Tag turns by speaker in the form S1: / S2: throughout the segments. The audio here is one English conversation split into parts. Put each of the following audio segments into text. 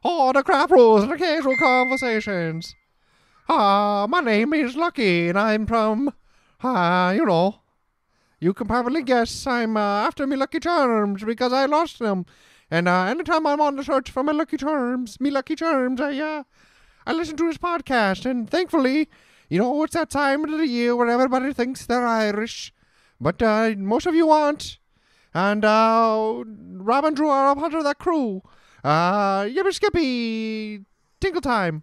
S1: for the craft rules and occasional conversations. My name is Lucky, and I'm from, you can probably guess I'm after me Lucky Charms because I lost them. And anytime I'm on the search for my Lucky Charms, I listen to his podcast, and thankfully, it's that time of the year where everybody thinks they're Irish, but most of you aren't. And Rob and Drew are a part of that crew. Yibber Skippy, Tinkle Time.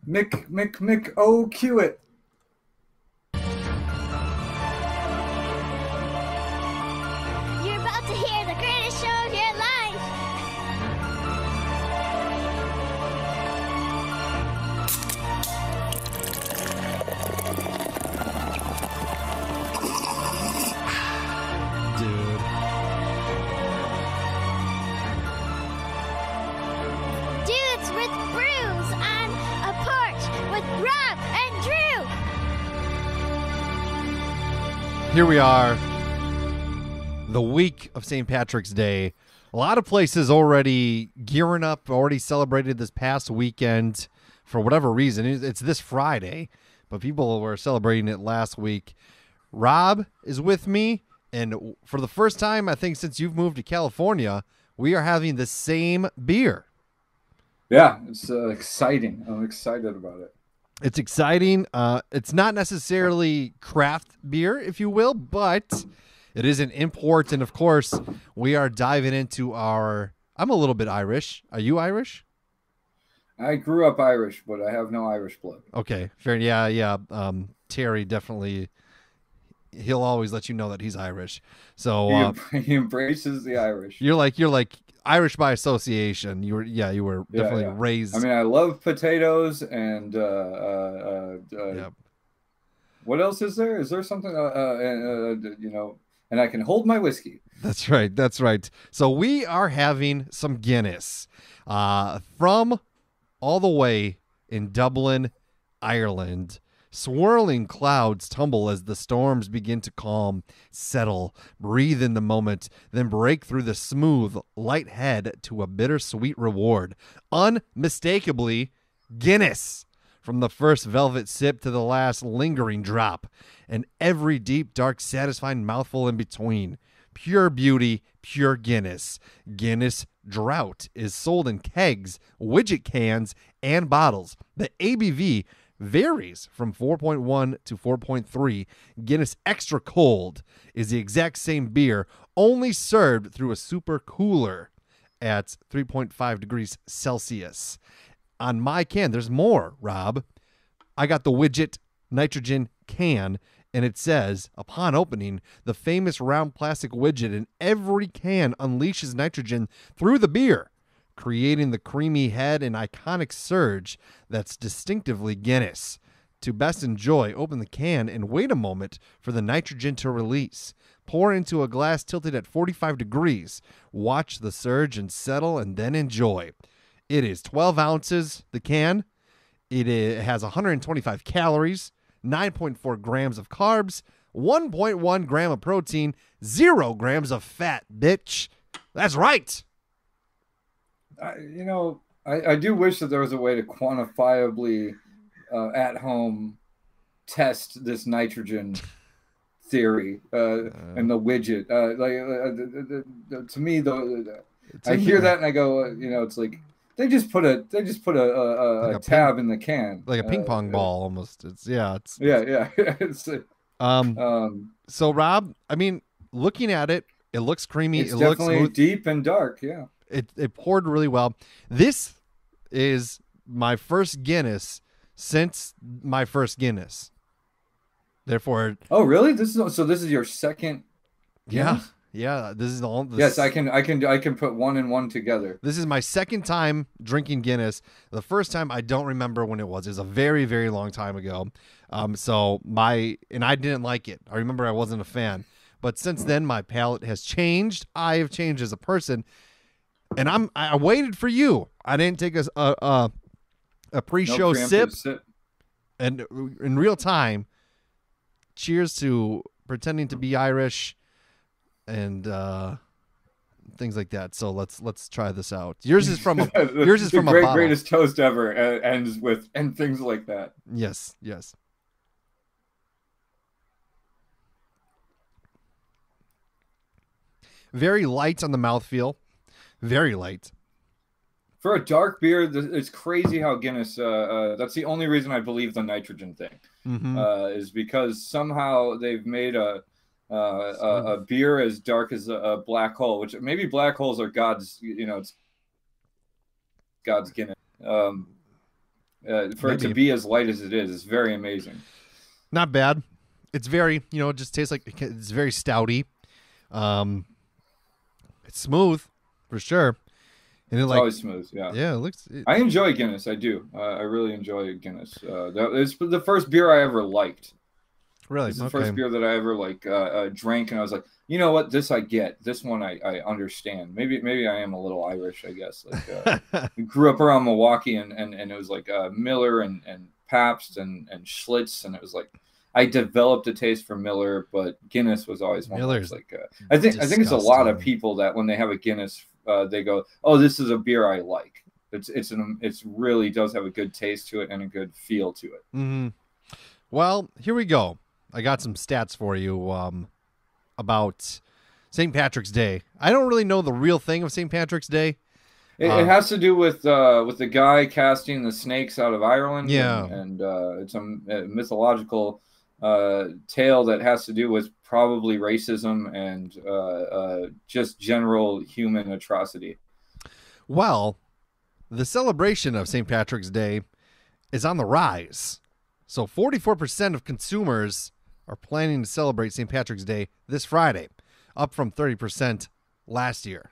S2: Mick, oh, cue it.
S3: You're about to hear the greatest show of your life.
S1: Dude.
S3: Dudes with brews on a porch with Rob and Drew.
S1: Here we are, the week of St. Patrick's Day. A lot of places already gearing up, already celebrated this past weekend for whatever reason. It's this Friday, but people were celebrating it last week. Rob is with me, and for the first time, I think, since you've moved to California, we are having the same beer.
S2: Yeah, it's exciting. I'm excited about it.
S1: It's exciting. It's not necessarily craft beer, if you will, but it is an import. And, of course, we are diving into our – I'm a little bit Irish. Are you Irish?
S2: I grew up Irish, but I have no Irish blood.
S1: Okay, fair. Yeah. Terry definitely – he'll always let you know that he's Irish. So
S2: he embraces the Irish.
S1: You're like Irish by association. You were definitely raised.
S2: I mean, I love potatoes and what else is there? Is there something and I can hold my whiskey.
S1: That's right. So we are having some Guinness from all the way in Dublin, Ireland. Swirling clouds tumble as the storms begin to calm, settle, breathe in the moment, then break through the smooth, light head to a bittersweet reward. Unmistakably, Guinness. From the first velvet sip to the last lingering drop, and every deep, dark, satisfying mouthful in between. Pure beauty, pure Guinness. Guinness Drought is sold in kegs, widget cans, and bottles. The ABV varies from 4.1 to 4.3. Guinness Extra Cold is the exact same beer, only served through a super cooler at 3.5 degrees Celsius. On my can, there's more, Rob. I got the widget nitrogen can, and it says, upon opening, the famous round plastic widget in every can unleashes nitrogen through the beer, creating the creamy head and iconic surge that's distinctively Guinness. To best enjoy, open the can and wait a moment for the nitrogen to release. Pour into a glass tilted at 45 degrees. Watch the surge and settle, and then enjoy. It is 12 ounces, the can. It has 125 calories, 9.4 grams of carbs, 1.1 gram of protein, 0 grams of fat, bitch. That's right.
S2: I do wish that there was a way to quantifiably at home test this nitrogen theory and the widget. To me, I hear that and I go, it's like they just put a like tab in the can,
S1: like a ping pong ball almost.
S2: Yeah.
S1: So Rob, I mean, looking at it, it looks creamy.
S2: It's
S1: it
S2: definitely
S1: looks smooth.
S2: Deep and dark. Yeah.
S1: It poured really well. This is my first Guinness since my first Guinness. Therefore,
S2: oh really? This is your second Guinness?
S1: Yeah. This is the only.
S2: Yes, I can put one and one together.
S1: This is my second time drinking Guinness. The first time I don't remember when it was. It was a very, very long time ago. And I didn't like it. I remember I wasn't a fan. But since then, my palate has changed. I have changed as a person. And I waited for you. I didn't take a pre-show sip. And in real time, cheers to pretending to be Irish and things like that. So let's try this out. Yours is from a bottle.
S2: Greatest toast ever ends with and things like that.
S1: Yes, yes. Very light on the mouthfeel. Very light.
S2: For a dark beer, it's crazy how Guinness. That's the only reason I believe the nitrogen thing is because somehow they've made a beer as dark as a black hole, which maybe black holes are God's. It's God's Guinness. For it to be as light as it is very amazing.
S1: Not bad. It's very, it just tastes like it's very stouty. It's smooth for sure. And it's
S2: always smooth, yeah.
S1: Yeah, it looks.
S2: I enjoy Guinness. I do. I really enjoy Guinness. It's the first beer I ever liked.
S1: Really,
S2: it's the first beer that I ever drank, and I was like, you know what? This I get. This one I understand. Maybe I am a little Irish, I guess. We grew up around Milwaukee, and it was like Miller and Pabst and Schlitz, and it was like I developed a taste for Miller, but Guinness was always one. Miller's like I think it's a lot of people that when they have a Guinness. They go, oh, this is a beer I like. It's really does have a good taste to it and a good feel to it.
S1: Mm-hmm. Well, here we go. I got some stats for you about St. Patrick's Day. I don't really know the real thing of St. Patrick's Day.
S2: It has to do with the guy casting the snakes out of Ireland.
S1: Yeah,
S2: and it's a mythological tale that has to do with probably racism and just general human atrocity.
S1: Well, the celebration of St. Patrick's Day is on the rise. So 44% of consumers are planning to celebrate St. Patrick's Day this Friday, up from 30% last year.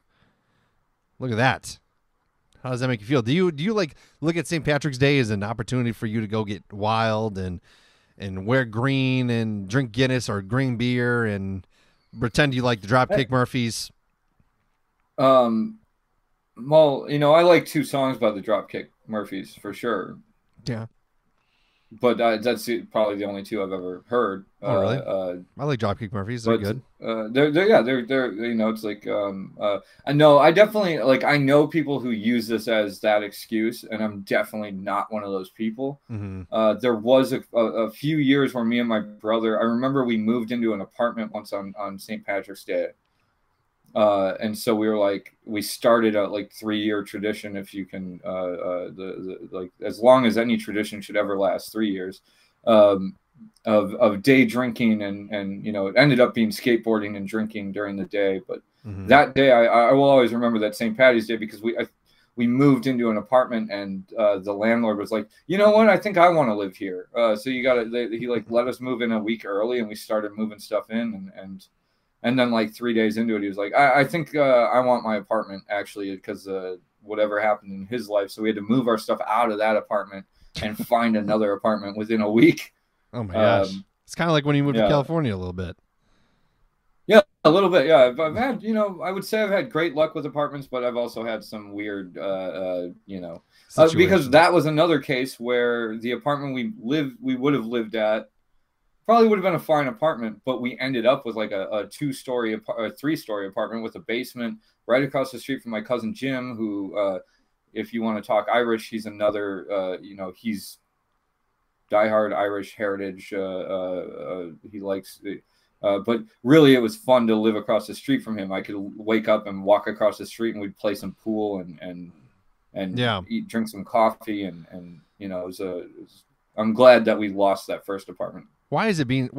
S1: Look at that. How does that make you feel? Do you like look at St. Patrick's Day as an opportunity for you to go get wild and wear green and drink Guinness or green beer and pretend you like the Dropkick Murphys?
S2: Well, I like two songs by the Dropkick Murphys for sure.
S1: Yeah.
S2: But that's probably the only two I've ever heard.
S1: Oh, really? I like Dropkick Murphys. They're good.
S2: They're it's like I know I definitely I know people who use this as that excuse, and I'm definitely not one of those people.
S1: Mm-hmm.
S2: There was a few years where me and my brother, I remember we moved into an apartment once on St. Patrick's Day. And so we started a 3-year tradition, if you can, as long as any tradition should ever last, 3 years, of day drinking and it ended up being skateboarding and drinking during the day. But that day I will always remember that St. Patty's Day because we moved into an apartment and the landlord was like, you know what? I think I want to live here. So he let us move in a week early and we started moving stuff in and then 3 days into it, he was like, I think I want my apartment actually because whatever happened in his life. So we had to move our stuff out of that apartment and find another apartment within a week.
S1: Oh my gosh. It's kind of like when you moved to California a little bit.
S2: Yeah, a little bit. Yeah. I've had, I would say I've had great luck with apartments, but I've also had some weird, because that was another case where the apartment we would have lived at probably would have been a fine apartment, but we ended up with a 2-story or 3-story apartment with a basement right across the street from my cousin Jim, who, if you want to talk Irish, he's another, he's diehard Irish heritage. He likes, but really it was fun to live across the street from him. I could wake up and walk across the street and we'd play some pool and drink some coffee. And I'm glad that we lost that first apartment.
S1: Why is being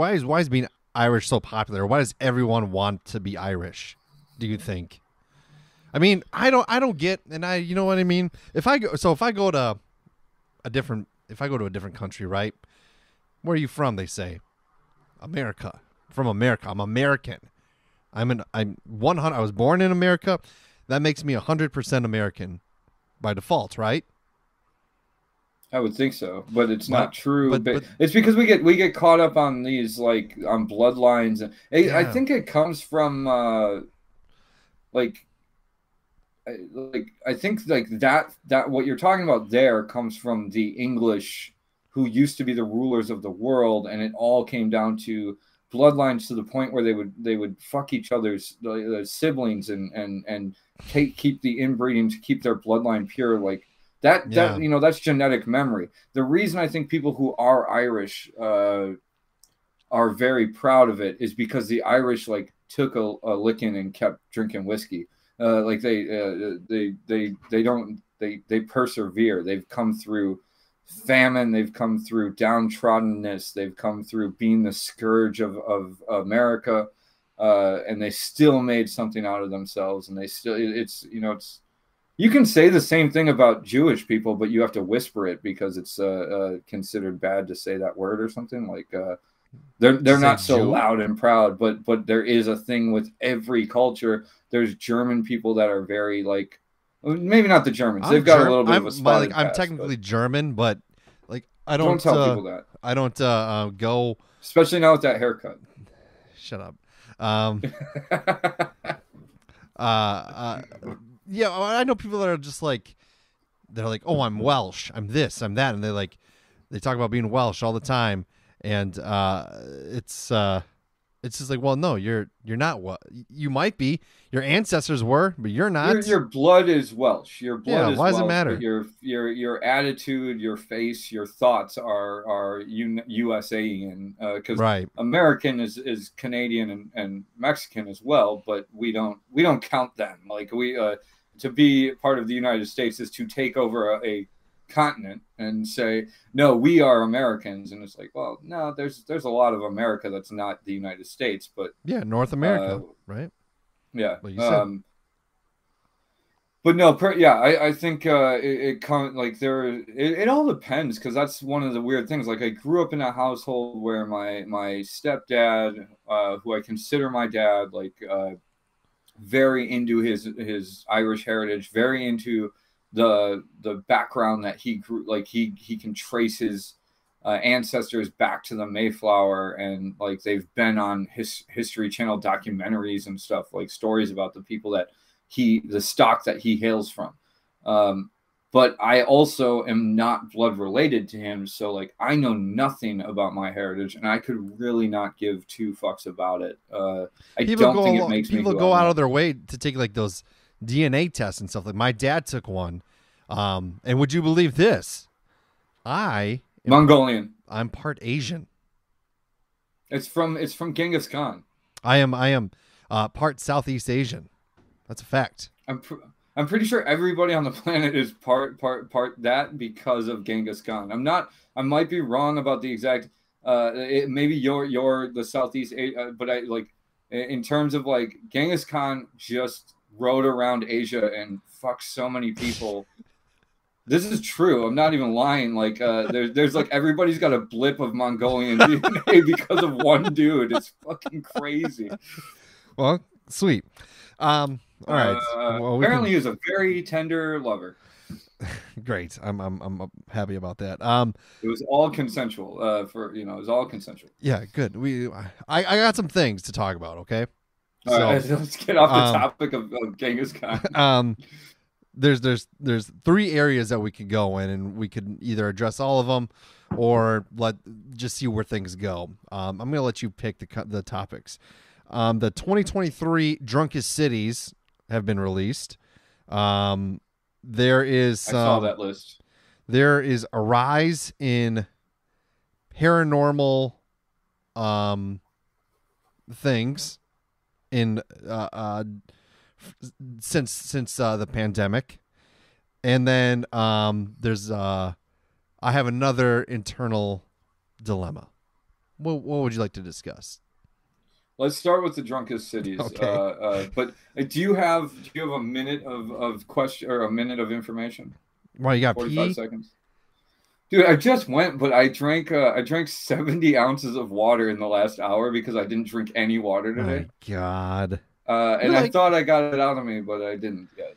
S1: Irish so popular? Why does everyone want to be Irish? Do you think? I mean, I don't get, and you know what I mean? If I go to a different country, right? Where are you from? They say, America. From America. I'm American. I'm 100. I was born in America. That makes me 100% American by default, right?
S2: I would think so, but it's not true. But it's because we get caught up on these on bloodlines, and I think it comes from I think that what you're talking about there comes from the English who used to be the rulers of the world, and it all came down to bloodlines to the point where they would fuck each other's siblings and keep the inbreeding to keep their bloodline pure. Like that, that's genetic memory. The reason I think people who are Irish are very proud of it is because the Irish like took a licking and kept drinking whiskey. Like they persevere. They've come through famine, they've come through downtroddenness, they've come through being the scourge of America, and they still made something out of themselves. And they still, it's you can say the same thing about Jewish people, but you have to whisper it because it's considered bad to say that word or something. Like they're not so loud and proud, but there is a thing with every culture. There's German people that are very like, maybe not the Germans. They've got a little bit of a spotted
S1: I'm
S2: past,
S1: technically German, but like I don't
S2: tell people that.
S1: I don't go,
S2: especially now with that haircut.
S1: Shut up. Yeah, I know people that are just like, they're like, oh, I'm Welsh, I'm this, I'm that, and they talk about being Welsh all the time, and it's just like, well, no, you're not what you might be. Your ancestors were, but you're not.
S2: Your blood is Welsh. Your blood is
S1: why does
S2: Welsh,
S1: it matter?
S2: Your attitude, your face, your thoughts are USAian, because
S1: right.
S2: American is Canadian and Mexican as well, but we don't count them. Like we to be part of the United States is to take over a continent and say, no, we are Americans. And it's like, well, no, there's a lot of America that's not the United States, but
S1: North America, right?
S2: Yeah.
S1: Like you said.
S2: But no, I think it all depends, because that's one of the weird things. Like I grew up in a household where my stepdad, who I consider my dad, like very into his Irish heritage, very into the background that he grew, like he can trace his ancestors back to the Mayflower, and like they've been on History Channel documentaries and stuff, like stories about the people that the stock that he hails from. But I also am not blood related to him, so like I know nothing about my heritage, and I could really not give two fucks about it. I don't think it makes me
S1: people go out of their way to take like those DNA tests and stuff. Like my dad took one, and would you believe this?
S2: Mongolian.
S1: I'm part Asian.
S2: It's from Genghis Khan.
S1: I am part Southeast Asian. That's a fact.
S2: I'm pretty sure everybody on the planet is part that because of Genghis Khan. I might be wrong about the exact. Maybe you're the Southeast, but I like in terms of like Genghis Khan just rode around Asia and fucked so many people. This is true. I'm not even lying. Like there's like everybody's got a blip of Mongolian DNA because of one dude. It's fucking crazy.
S1: Well, sweet. All right.
S2: Apparently, he's a very tender lover.
S1: Great. I'm happy about that.
S2: It was all consensual. It was all consensual.
S1: Yeah, good. I got some things to talk about. Okay.
S2: All right, let's get off the topic of Genghis Khan.
S1: There's 3 areas that we could go in, and we could either address all of them or just see where things go. I'm gonna let you pick the topics. The 2023 drunkest cities have been released. There is
S2: I saw that list.
S1: There is a rise in paranormal things in since the pandemic, and then there's I have another internal dilemma. What would you like to discuss?
S2: Let's start with the drunkest cities.
S1: Okay.
S2: But do you have a minute of question or a minute of information?
S1: Well, you got
S2: 45 seconds. Dude, I just went, but I drank 70 ounces of water in the last hour because I didn't drink any water today.
S1: My God.
S2: And I thought I got it out of me, but I didn't yet.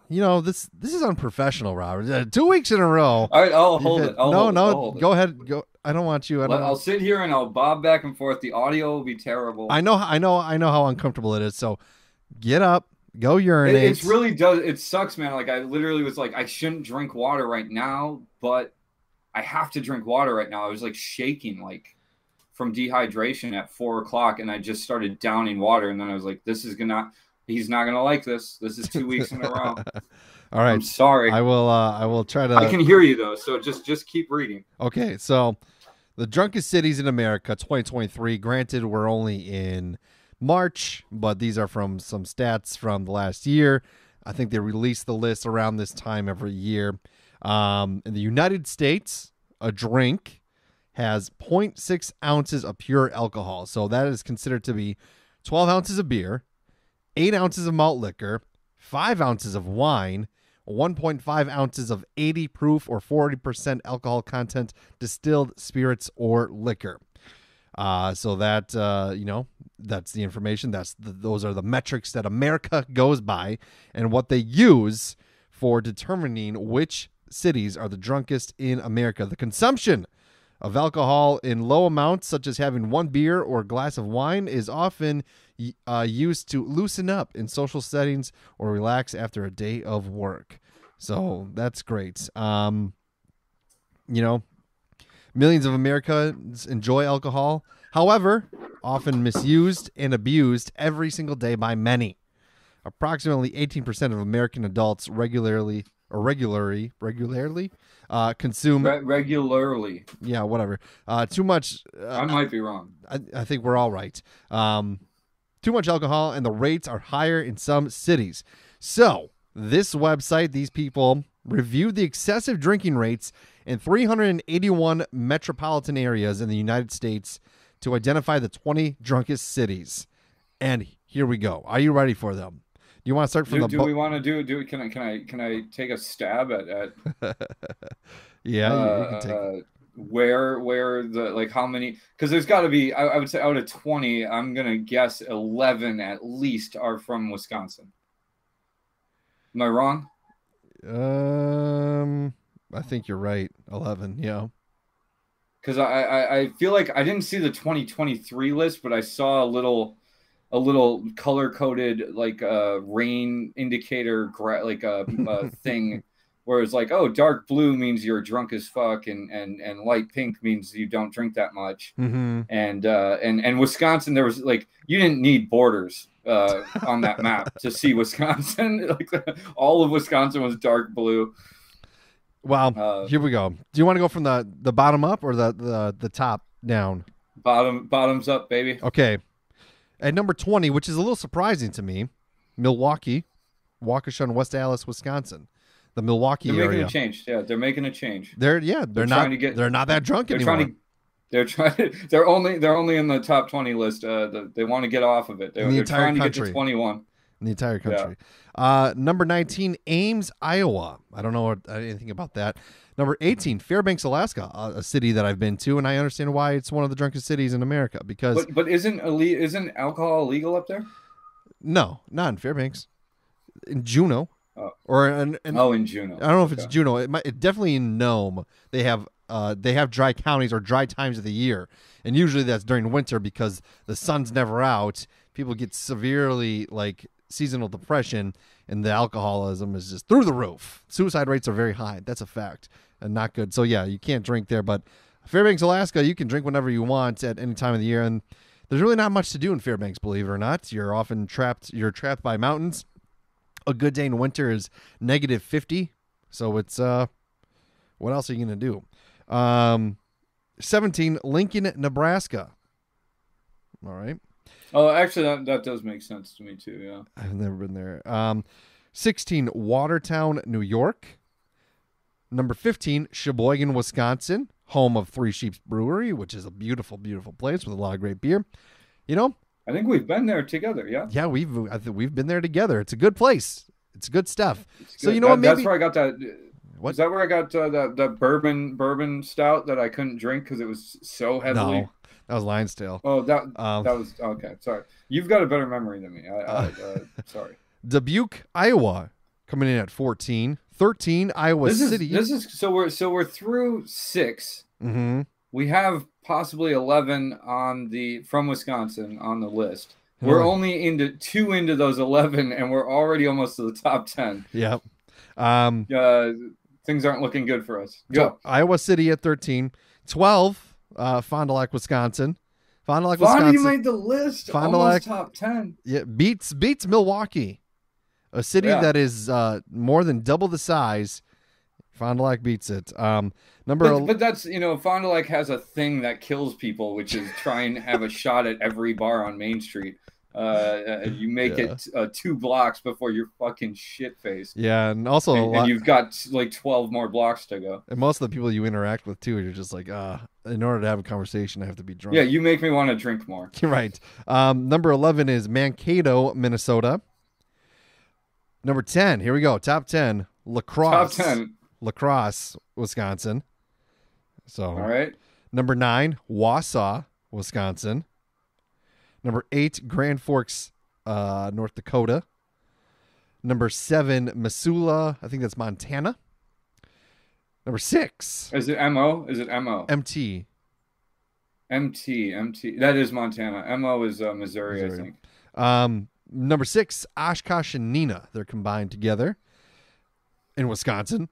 S1: This is unprofessional, Robert. 2 weeks in a row.
S2: All right, I'll hold it.
S1: Go ahead. Go. I don't want you.
S2: I'll sit here and I'll bob back and forth. The audio will be terrible.
S1: I know how uncomfortable it is. So get up, go urinate.
S2: It really does. It sucks, man. Like I literally was like, I shouldn't drink water right now, but I have to drink water right now. I was like shaking from dehydration at 4:00, and I just started downing water, and then I was like, he's not gonna like this. This is 2 weeks in a row.
S1: All right.
S2: I'm sorry.
S1: I will try to.
S2: I can hear you though, so just keep reading.
S1: Okay, so the drunkest cities in America 2023. Granted, we're only in March, but these are from some stats from the last year. I think they release the list around this time every year. In the United States, a drink has 0.6 ounces of pure alcohol. So that is considered to be 12 ounces of beer, 8 ounces of malt liquor, 5 ounces of wine, 1.5 ounces of 80 proof or 40% alcohol content distilled spirits or liquor. So that, that's the information. Those are the metrics that America goes by and what they use for determining which cities are the drunkest in America. The consumption of alcohol in low amounts, such as having one beer or a glass of wine, is often used to loosen up in social settings or relax after a day of work. So that's great. Millions of Americans enjoy alcohol, however, often misused and abused every single day by many. Approximately 18% of American adults regularly consume
S2: regularly.
S1: Yeah, whatever. Too much.
S2: I might be wrong.
S1: I think we're all right. Too much alcohol, and the rates are higher in some cities. So this website, these people reviewed the excessive drinking rates in 381 metropolitan areas in the United States to identify the 20 drunkest cities. And here we go. Are you ready for them? Do you want to start from
S2: do we want to do? Can I take a stab at?
S1: Yeah, you can take.
S2: Where the like how many? Because there's got to be. I would say out of 20, I'm gonna guess 11 at least are from Wisconsin. Am I wrong?
S1: I think you're right. 11. Yeah.
S2: Because I feel like I didn't see the 2023 list, but I saw a little color-coded like rain indicator like a thing where it's like, oh, dark blue means you're drunk as fuck, and light pink means you don't drink that much.
S1: Mm-hmm.
S2: And Wisconsin, there was like, you didn't need borders on that map to see Wisconsin. Like all of Wisconsin was dark blue.
S1: Wow. Here we go. Do you want to go from the bottom up or the top down?
S2: Bottoms up, baby.
S1: Okay. At number 20, which is a little surprising to me, Milwaukee, Waukesha, and West Allis, Wisconsin. The Milwaukee area.
S2: They're making a change. Yeah, they're making a change.
S1: They're not that drunk anymore.
S2: They're only in the top 20 list. They want to get off of it. They're trying to get to 21.
S1: In the entire country. Yeah. Number 19, Ames, Iowa. I don't know anything about that. Number 18, Fairbanks, Alaska, a city that I've been to, and I understand why it's one of the drunkest cities in America. Because
S2: but isn't alcohol illegal up there?
S1: No, not in Fairbanks. In Juneau.
S2: In Juneau.
S1: I don't know if it's Juneau. It definitely in Nome. They have dry counties or dry times of the year, and usually that's during winter because the sun's never out. People get severely like seasonal depression, and the alcoholism is just through the roof. Suicide rates are very high. That's a fact, and not good. So yeah, you can't drink there. But Fairbanks, Alaska, you can drink whenever you want at any time of the year, and there's really not much to do in Fairbanks, believe it or not. You're often trapped. You're trapped by mountains. A good day in winter is -50. So it's what else are you gonna do? 17, Lincoln, Nebraska. All right.
S2: Oh, actually, that does make sense to me too. Yeah,
S1: I've never been there. 16, Watertown, New York. Number 15, Sheboygan, Wisconsin, home of Three Sheeps Brewery, which is a beautiful, beautiful place with a lot of great beer. You know,
S2: I think we've been there together. Yeah.
S1: Yeah, we've been there together. It's a good place. It's good stuff.
S2: It's
S1: so
S2: good.
S1: You know what? Maybe
S2: that's where I got that. What? Is that where I got that bourbon stout that I couldn't drink because it was so heavily?
S1: No, that was Lion's Tail.
S2: Oh, that was okay. Sorry, you've got a better memory than me. Sorry.
S1: Dubuque, Iowa, coming in at 14. 13, Iowa City.
S2: This is so we're through 6.
S1: Mm-hmm.
S2: We have possibly 11 from Wisconsin on the list. We're only into 2 into those 11, and we're already almost to the top 10.
S1: Yep.
S2: Things aren't looking good for us. Go.
S1: Iowa City at 13. 12, Fond du Lac, Wisconsin. Fond du Lac,
S2: Fond
S1: Wisconsin.
S2: du made the list.
S1: Fond du
S2: Almost
S1: Lac.
S2: top 10.
S1: Yeah, beats Milwaukee, a city
S2: Yeah.
S1: that is more than double the size. Fond du Lac beats it.
S2: But that's, Fond du Lac has a thing that kills people, which is try and have a shot at every bar on Main Street. You make it 2 blocks before you're fucking shit-faced.
S1: Yeah, and also
S2: And you've got like 12 more blocks to go.
S1: And most of the people you interact with too, you're just like, in order to have a conversation, I have to be drunk.
S2: Yeah, you make me want to drink more.
S1: You're right. Number 11 is Mankato, Minnesota. Number 10, here we go. Top 10, Lacrosse.
S2: Top 10.
S1: Lacrosse, Wisconsin. So,
S2: All right.
S1: Number 9, Wausau, Wisconsin. Number 8, Grand Forks, North Dakota. Number 7, Missoula. I think that's Montana. Number 6.
S2: Is it MO? Is it MO?
S1: MT.
S2: MT. That is Montana. MO is Missouri, I think.
S1: Number 6, Oshkosh and Neenah. They're combined together in Wisconsin.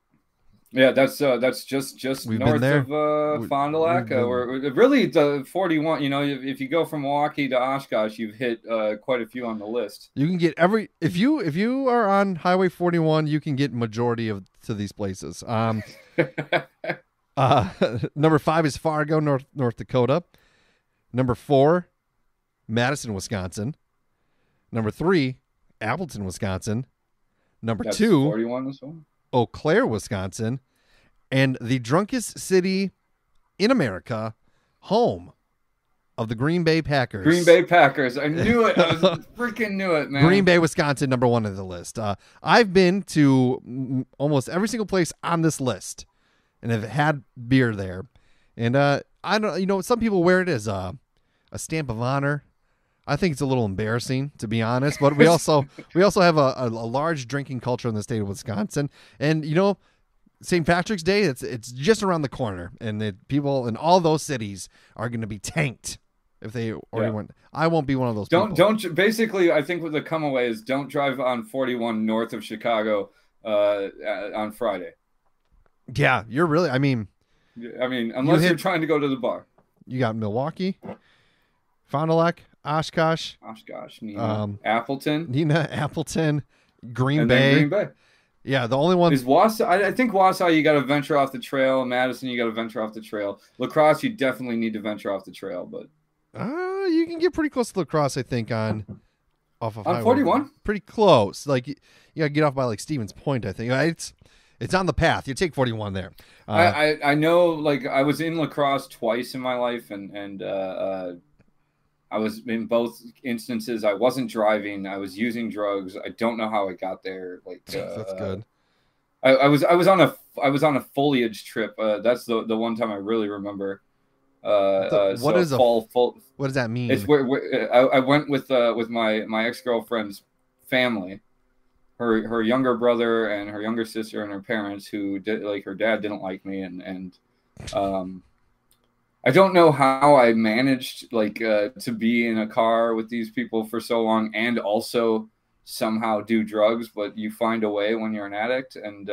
S2: Yeah, that's just
S1: We've
S2: north
S1: been there.
S2: of Fond du Lac. We're really the 41. If you go from Milwaukee to Oshkosh, you've hit quite a few on the list.
S1: You can get if you are on Highway 41, you can get majority to these places. Number 5 is Fargo, North Dakota. Number 4, Madison, Wisconsin. Number 3, Appleton, Wisconsin. Number
S2: That's
S1: 2,
S2: 41 as well.
S1: Eau Claire, Wisconsin, and the drunkest city in America, home of the Green Bay Packers.
S2: Green Bay Packers. I knew it. I freaking knew it, man.
S1: Green Bay, Wisconsin, number 1 on the list. I've been to almost every single place on this list and have had beer there. And I don't, some people wear it as a stamp of honor. I think it's a little embarrassing, to be honest, but we also have a large drinking culture in the state of Wisconsin, and St. Patrick's Day, it's just around the corner, and people in all those cities are going to be tanked if they already went. I won't be one of those.
S2: Don't basically. I think what the come away is don't drive on 41 north of Chicago on Friday.
S1: Yeah, you're really. I mean,
S2: unless you're trying to go to the bar.
S1: You got Milwaukee, Fond du Lac, Oshkosh,
S2: Neenah,
S1: Appleton, Green
S2: and
S1: Bay.
S2: Then Green Bay.
S1: Yeah, the only one
S2: is Wausau. I think Wausau, you got to venture off the trail. Madison, you got to venture off the trail. Lacrosse, you definitely need to venture off the trail. But
S1: you can get pretty close to Lacrosse, I think, off of
S2: on
S1: Highway
S2: 41.
S1: Pretty close. Like you got to get off by like Stevens Point, I think. It's on the path. You take 41 there.
S2: I know. Like I was in Lacrosse twice in my life, and I was in both instances. I wasn't driving. I was using drugs. I don't know how I got there. Like
S1: that's good.
S2: I was on a foliage trip. That's the one time I really remember. What
S1: does that mean?
S2: It's where I went with my ex-girlfriend's family, her younger brother and her younger sister and her parents, who did, like, her dad didn't like me, and I don't know how I managed to be in a car with these people for so long and also somehow do drugs, but you find a way when you're an addict. And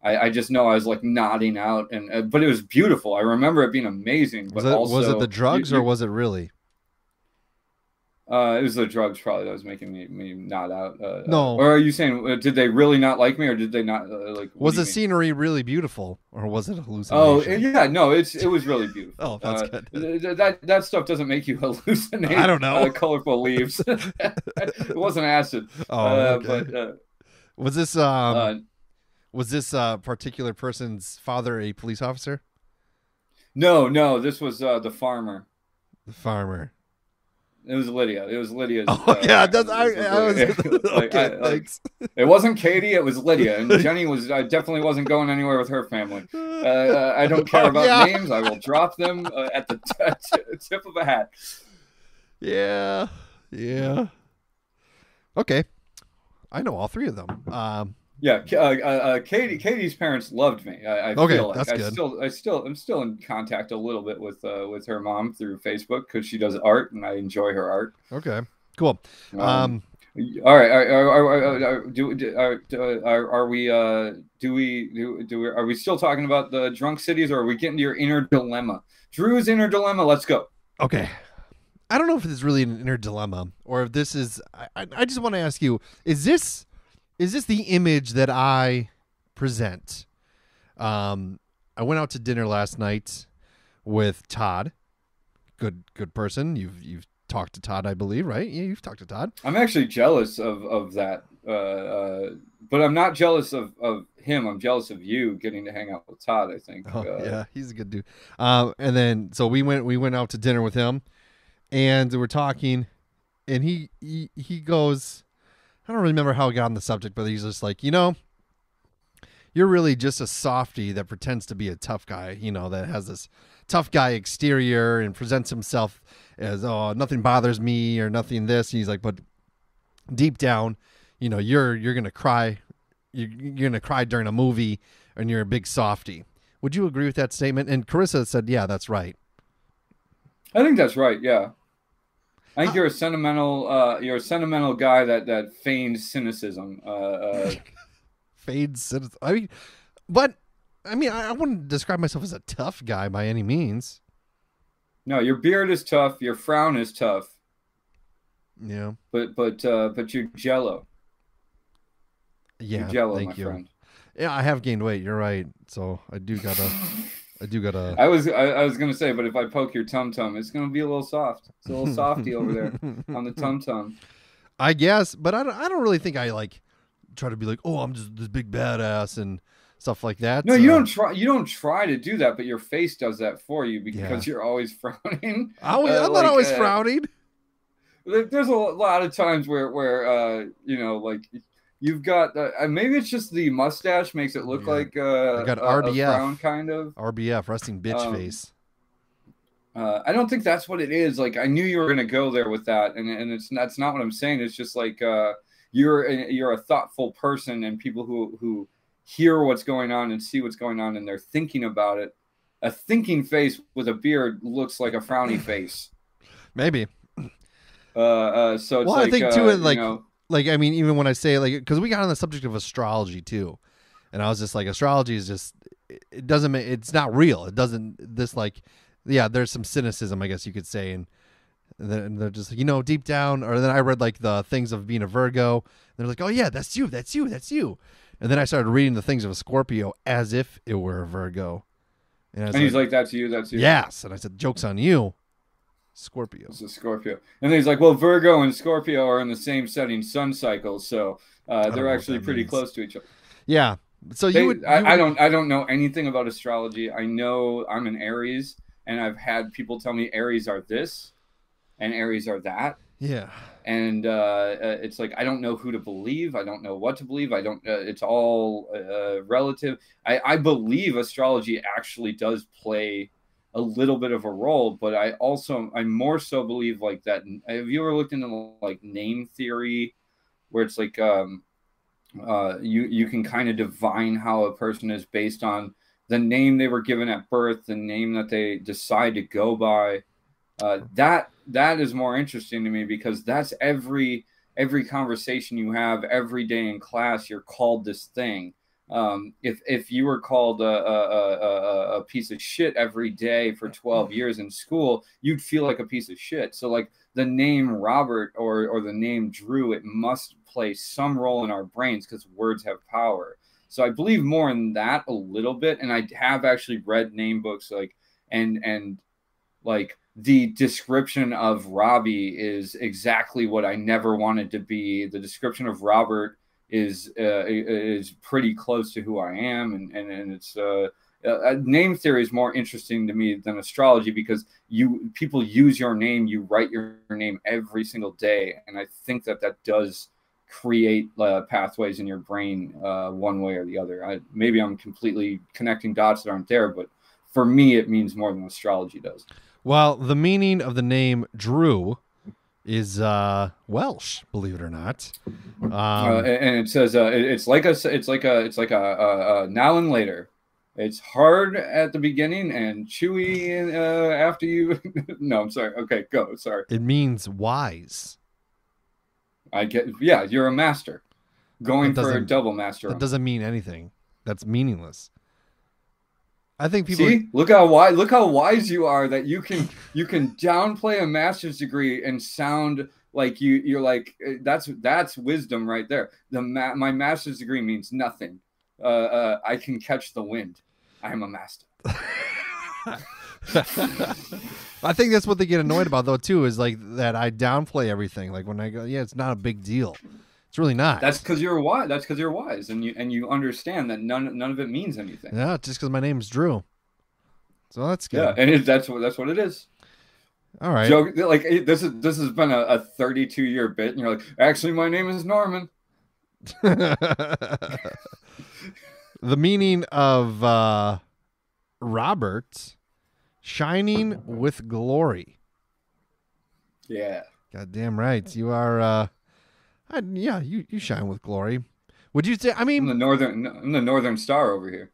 S2: I just know I was like nodding out, but it was beautiful. I remember it being amazing. But
S1: was it the drugs or was it really?
S2: It was the drugs probably that was making me nod out.
S1: No.
S2: Or are you saying, did they really not like me, or did they not like?
S1: Was the scenery really beautiful, or was it a hallucination?
S2: Oh yeah, no, it was really beautiful.
S1: Oh, that's good.
S2: That stuff doesn't make you hallucinate.
S1: I don't know.
S2: Colorful leaves. It wasn't acid.
S1: Oh, okay.
S2: But
S1: was this particular person's father a police officer?
S2: No, this was the farmer.
S1: The farmer.
S2: It was Lydia. It was Lydia's.
S1: Oh yeah, thanks.
S2: It wasn't Katie. It was Lydia, and Jenny definitely wasn't going anywhere with her family. I don't care about names. I will drop them at the tip of a hat.
S1: Yeah. Okay, I know all 3 of them.
S2: Yeah, Katie's parents loved me. I feel like
S1: that's good.
S2: I'm still in contact a little bit with her mom through Facebook because she does art and I enjoy her art.
S1: Okay, cool.
S2: All right, are we still talking about the drunk cities, or are we getting to your inner dilemma? Drew's inner dilemma. Let's go.
S1: Okay, I don't know if it's really an inner dilemma or if this is. I just want to ask you: is this the image that I present? I went out to dinner last night with Todd. Good person. You've talked to Todd, I believe, right? Yeah, you've talked to Todd.
S2: I'm actually jealous of that, but I'm not jealous of him. I'm jealous of you getting to hang out with Todd. I think.
S1: Oh yeah, he's a good dude. And then so we went out to dinner with him, and we're talking, and he goes, I don't remember how he got on the subject, but he's just like, you're really just a softie that pretends to be a tough guy, that has this tough guy exterior and presents himself as, oh, nothing bothers me or nothing this. And he's like, but deep down, you're going to cry. You're going to cry during a movie and you're a big softie. Would you agree with that statement? And Carissa said, yeah, that's right.
S2: I think that's right. Yeah. I think you're a sentimental guy that feigns cynicism.
S1: Fades cynicism. I wouldn't describe myself as a tough guy by any means.
S2: No, your beard is tough. Your frown is tough.
S1: Yeah.
S2: But you're jello.
S1: Yeah.
S2: You're jello,
S1: thank
S2: my
S1: you.
S2: friend.
S1: Yeah, I have gained weight. You're right. So I do gotta.
S2: I was gonna say, but if I poke your tum tum, it's gonna be a little soft. It's a little softy over there on the tum tum.
S1: I guess, but I don't really think I try to be like, oh, I'm just this big badass and stuff like that.
S2: No, you don't try. You don't try to do that, but your face does that for you because you're always frowning.
S1: I'm not always frowning.
S2: There's a lot of times where you've got maybe it's just the mustache makes it look like
S1: I got RBF,
S2: a frown kind of
S1: RBF, resting bitch face.
S2: I don't think that's what it is. Like I knew you were gonna go there with that, and that's not what I'm saying. It's just like you're a thoughtful person, and people who hear what's going on and see what's going on, and they're thinking about it. A thinking face with a beard looks like a frowny face.
S1: Maybe.
S2: So it's
S1: I think too, even when I say because we got on the subject of astrology too, and I was just like, astrology is just it doesn't make it's not real. It doesn't there's some cynicism, I guess you could say, and they're just deep down. Or then I read the things of being a Virgo, and they're like, oh yeah, that's you, and then I started reading the things of a Scorpio as if it were a Virgo,
S2: and he's like, that's you.
S1: Yes, and I said, joke's on you. Scorpio.
S2: It's a Scorpio. And then he's like, well, Virgo and Scorpio are in the same setting sun cycles, so they're actually pretty close to each other.
S1: Yeah. So
S2: I don't know anything about astrology. I know I'm an Aries, and I've had people tell me Aries are this and Aries are that.
S1: Yeah.
S2: And it's like I don't know who to believe. I don't know what to believe. I don't. It's all relative. I believe astrology actually does play a little bit of a role, but I more so believe that. Have you ever looked into name theory, where it's like you can kind of divine how a person is based on the name they were given at birth, the name that they decide to go by. That is more interesting to me because that's every conversation you have every day in class. You're called this thing. If you were called a piece of shit every day for 12 years in school, you'd feel like a piece of shit. So the name Robert or the name Drew, it must play some role in our brains because words have power. So I believe more in that a little bit. And I have actually read name books and the description of Robbie is exactly what I never wanted to be. The description of Robert is pretty close to who I am, and it's name theory is more interesting to me than astrology because people use your name, you write your name every single day, and I think that does create pathways in your brain one way or the other. Maybe I'm completely connecting dots that aren't there, but for me, it means more than astrology does.
S1: Well, the meaning of the name Drew is Welsh, believe it or not.
S2: And it says it's like a now and later. It's hard at the beginning and chewy after you. No, I'm sorry. Okay, go. Sorry.
S1: It means wise.
S2: I get. Yeah, you're a master. Going for a double master.
S1: That doesn't mean anything. That's meaningless. I think people
S2: see, look how wise you are that you can downplay a master's degree and sound like you're like that's wisdom right there. My master's degree means nothing. I can catch the wind. I am a master.
S1: I think that's what they get annoyed about though too, is like that I downplay everything. Like when I go, yeah, it's not a big deal. It's really not.
S2: That's because you're wise. That's because you're wise, and you understand that none of it means anything.
S1: Yeah, just because my name's Drew. So that's good.
S2: Yeah, and that's what it is.
S1: All right.
S2: Joke, like this has been a 32-year bit, and you're like, actually, my name is Norman.
S1: The meaning of Robert, shining with glory.
S2: Yeah.
S1: Goddamn right. You are. You shine with glory. Would you say? I mean,
S2: I'm the Northern Star over here.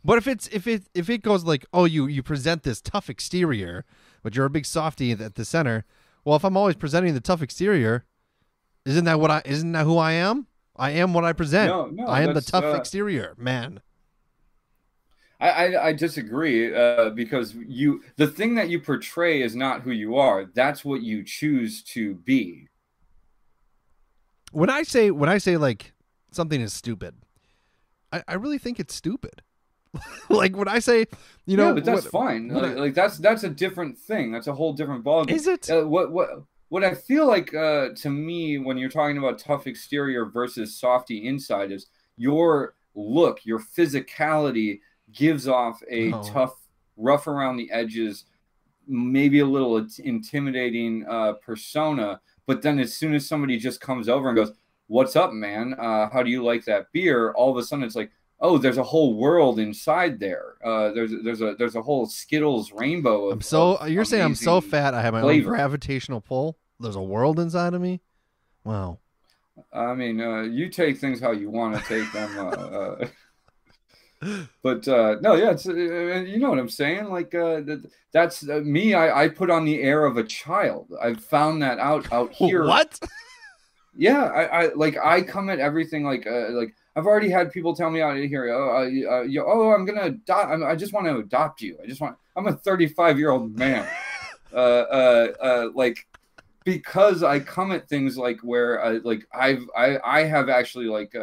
S1: But if it goes like, oh, you present this tough exterior, but you're a big softy at the center. Well, if I'm always presenting the tough exterior, isn't that who I am? I am what I present.
S2: No,
S1: I am the tough exterior man.
S2: I disagree because the thing that you portray is not who you are. That's what you choose to be.
S1: When I say like something is stupid, I really think it's stupid. Like when I say,
S2: yeah, but that's fine. Like that's a different thing. That's a whole different ballgame.
S1: Is it?
S2: What I feel like to me when you're talking about tough exterior versus softy inside is your look, your physicality gives off a tough, rough around the edges, maybe a little intimidating persona. But then as soon as somebody just comes over and goes, "What's up, man? How do you like that beer?" All of a sudden it's like, oh, there's a whole world inside there. There's a whole Skittles rainbow.
S1: You're saying I'm so fat I have my own gravitational pull? There's a world inside of me? Wow.
S2: I mean, you take things how you want to take them. But no, yeah, it's, you know what I'm saying? Like that's me. I put on the air of a child. I've found that out here.
S1: What?
S2: Yeah, I come at everything like I've already had people tell me out here, I'm gonna adopt. I just want to adopt you. I'm a 35-year-old man, like because I come at things like where I have actually like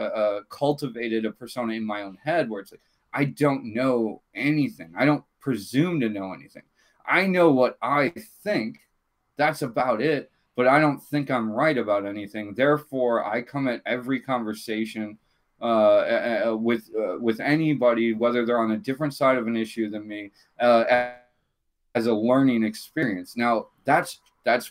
S2: cultivated a persona in my own head where it's like I don't know anything. I don't presume to know anything. I know what I think. That's about it. But I don't think I'm right about anything. Therefore, I come at every conversation with anybody, whether they're on a different side of an issue than me, as a learning experience. Now, that's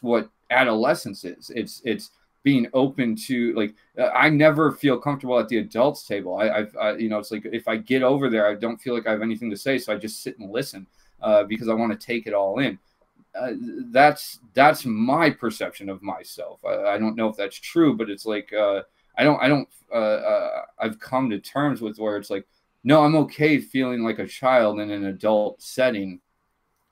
S2: what adolescence is. It's being open to like. I never feel comfortable at the adults table. I it's like if I get over there, I don't feel like I have anything to say, so I just sit and listen because I want to take it all in. That's my perception of myself. I don't know if that's true, but it's like I've come to terms with where it's like, no, I'm okay feeling like a child in an adult setting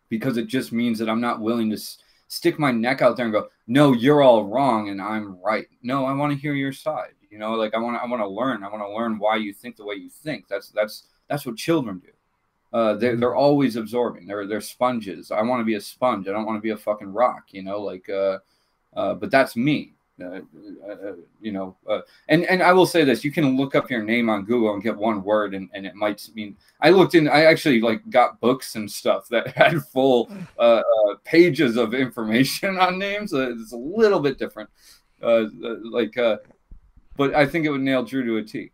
S2: because it just means that I'm not willing to stick my neck out there and go, no, you're all wrong and I'm right. No, I want to hear your side. You know, like I want to learn. I want to learn why you think the way you think. That's what children do. They're always absorbing. They're sponges. I want to be a sponge. I don't want to be a fucking rock. You know, like, but that's me. And I will say this: you can look up your name on Google and get one word, and it might mean. I actually like got books and stuff that had full pages of information on names. It's a little bit different, but I think it would nail Drew to a T.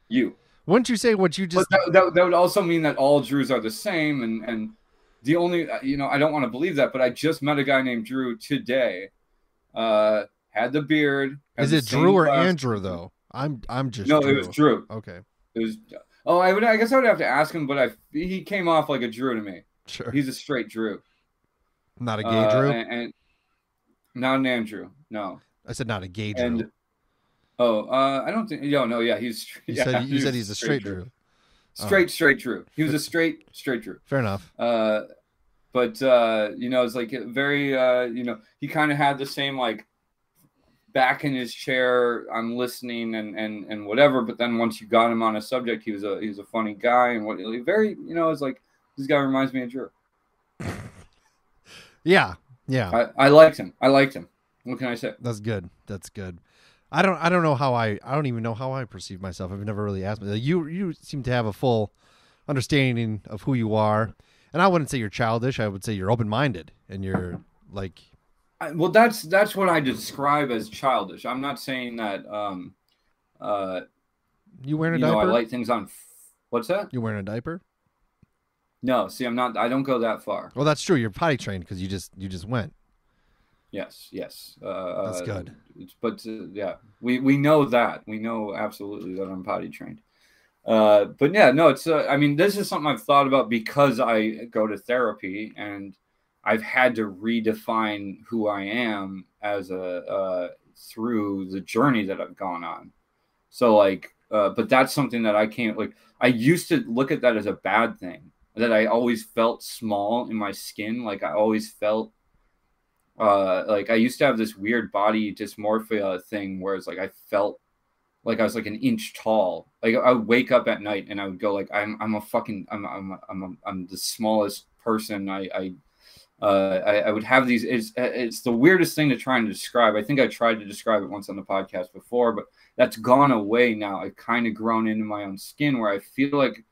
S2: You.
S1: Wouldn't you say what you just?
S2: But that would also mean that all Drews are the same, and the only I don't want to believe that, but I just met a guy named Drew today. Had the beard.
S1: Is it Drew or Andrew though? I'm just
S2: no.
S1: Drew.
S2: It was Drew.
S1: Okay.
S2: It was. Oh, I guess I would have to ask him, but he came off like a Drew to me.
S1: Sure.
S2: He's a straight Drew.
S1: Not a gay Drew.
S2: And not an Andrew. No.
S1: I said not a gay Drew.
S2: I don't think. No, yeah, he's.
S1: You said he's a straight Drew.
S2: Straight Drew. He was a straight Drew.
S1: Fair enough.
S2: But it's like very. He kind of had the same like. Back in his chair, I'm listening and whatever. But then once you got him on a subject, he was a funny guy and very. It's like This guy reminds me of Drew.
S1: Yeah. Yeah.
S2: I liked him. What can I say?
S1: That's good. That's good. I don't know how I don't even know how I perceive myself. I've never really asked me. You seem to have a full understanding of who you are. And I wouldn't say you're childish. I would say you're open-minded and you're like,
S2: Well, that's what I describe as childish. I'm not saying that
S1: you wearing a diaper?
S2: I light things on. What's that?
S1: You wearing a diaper?
S2: No, see, I'm not. I don't go that far.
S1: Well, that's true. You're potty trained because you just went.
S2: Yes.
S1: That's good.
S2: But yeah, we know that. We know absolutely that I'm potty trained. But yeah, no, it's. I mean, this is something I've thought about because I go to therapy and I've had to redefine who I am as through the journey that I've gone on. So like, but that's something that I can't like. I used to look at that as a bad thing. That I always felt small in my skin. Like I always felt like I used to have this weird body dysmorphia thing where it's like I felt like I was like an inch tall. Like I would wake up at night and I would go like I'm the smallest person. I would have these. It's the weirdest thing to try and describe. I think I tried to describe it once on the podcast before, but that's gone away now. I've kind of grown into my own skin where I feel like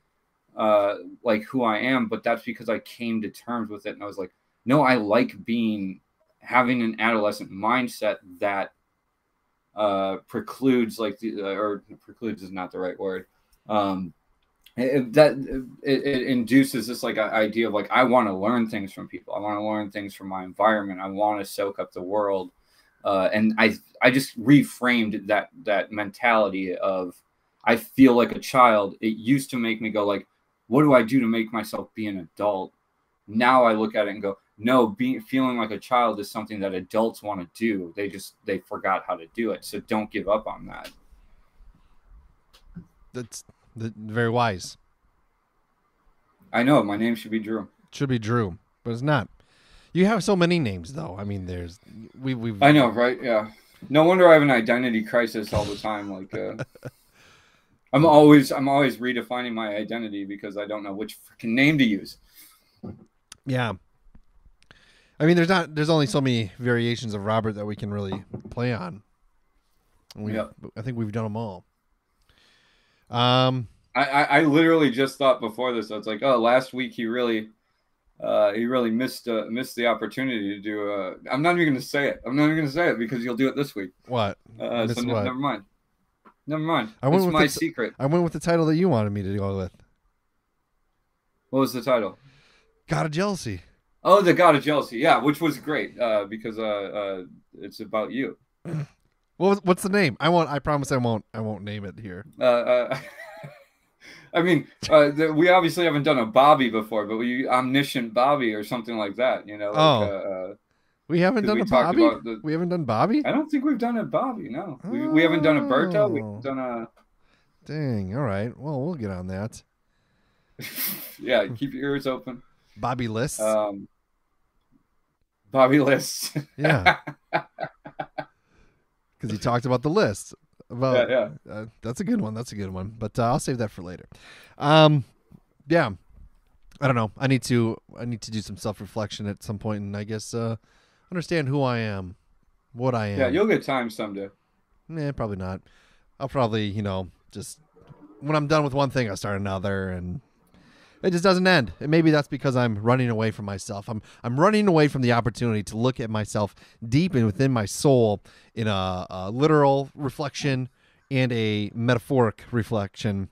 S2: who I am, but that's because I came to terms with it. And I was like, no, I like having an adolescent mindset that precludes or precludes is not the right word. It induces this like idea of like, I want to learn things from people. I want to learn things from my environment. I want to soak up the world. And I just reframed that mentality of, I feel like a child. It used to make me go like, what do I do to make myself be an adult? Now I look at it and go, no, feeling like a child is something that adults want to do. They forgot how to do it. So don't give up on that.
S1: That's very wise.
S2: I know my name should be Drew.
S1: Should be Drew, but it's not. You have so many names though. I mean,
S2: I know, right? Yeah. No wonder I have an identity crisis all the time. Like, I'm always redefining my identity because I don't know which freaking name to use.
S1: Yeah. I mean, there's only so many variations of Robert that we can really play on. I think we've done them all.
S2: I literally just thought before this, I was like, oh, last week he really missed the opportunity to do. I'm not even going to say it. I'm not even going to say it because you'll do it this week.
S1: What?
S2: So
S1: what?
S2: Never mind. It's
S1: with
S2: my secret.
S1: I went with the title that you wanted me to go with.
S2: What was the title?
S1: God of Jealousy.
S2: Oh, the God of Jealousy. Yeah, which was great because it's about you.
S1: What's the name? I promise I won't name it here.
S2: I mean, we obviously haven't done a Bobby before, but Omniscient Bobby or something like that, you know. Like,
S1: we haven't done a Bobby? We haven't done Bobby?
S2: I don't think we've done a Bobby, no. We haven't done a Berto. We've done a...
S1: Dang, all right. Well, we'll get on that.
S2: Yeah, keep your ears open.
S1: Bobby lists?
S2: Bobby lists.
S1: Yeah. Because he talked about the list. Yeah. That's a good one. But I'll save that for later. Yeah. I don't know. I need to do some self-reflection at some point, and I guess understand who I am, what I am.
S2: Yeah, you'll get time someday.
S1: Probably not. I'll probably, just when I'm done with one thing, I'll start another, and it just doesn't end. And maybe that's because I'm running away from myself. I'm running away from the opportunity to look at myself deep and within my soul in a literal reflection and a metaphoric reflection